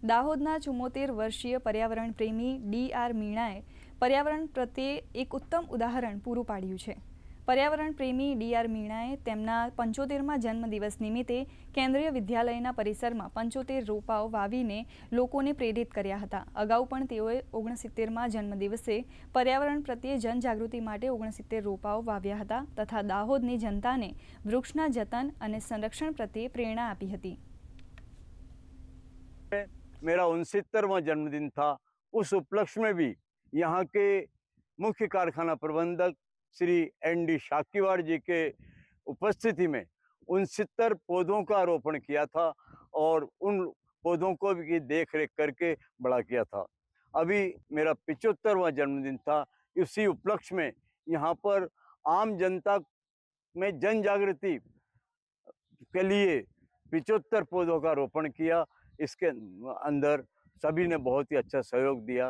દાહોદના 74 વર્ષીય પર્યાવરણ પ્રેમી ડી.આર. મીણાએ પર્યાવરણ પ્રત્યે એક ઉત્તમ ઉદાહરણ પૂરું પાડ્યું છે. પર્યાવરણ પ્રેમી ડી.આર. મીણાએ તેમના 75મા જન્મદિવસ નિમિત્તે કેન્દ્રીય વિદ્યાલયના પરિસરમાં 75 રોપાઓ વાવીને લોકોને પ્રેરિત કર્યા હતા. અગાઉ પણ તેઓએ 69મા જન્મદિવસે પર્યાવરણ પ્રત્યે જનજાગૃતિ માટે 69 રોપાઓ વાવ્યા હતા તથા દાહોદની જનતાને વૃક્ષના જતન અને સંરક્ષણ પ્રત્યે પ્રેરણા આપી હતી. मेरा 69वां जन्मदिन था। उस उपलक्ष्य में भी यहाँ के मुख्य कारखाना प्रबंधक श्री एन.डी. शाकीवाड़ जी के उपस्थिति में 69 पौधों का आरोपण किया था और उन पौधों को भी देख रेख करके बड़ा किया था। अभी मेरा 75वां जन्मदिन था। इसी उपलक्ष्य में यहाँ पर आम जनता में जन जागृति के लिए 75 पौधों का रोपण किया। इसके अंदर सभी ने बहुत ही अच्छा सहयोग दिया।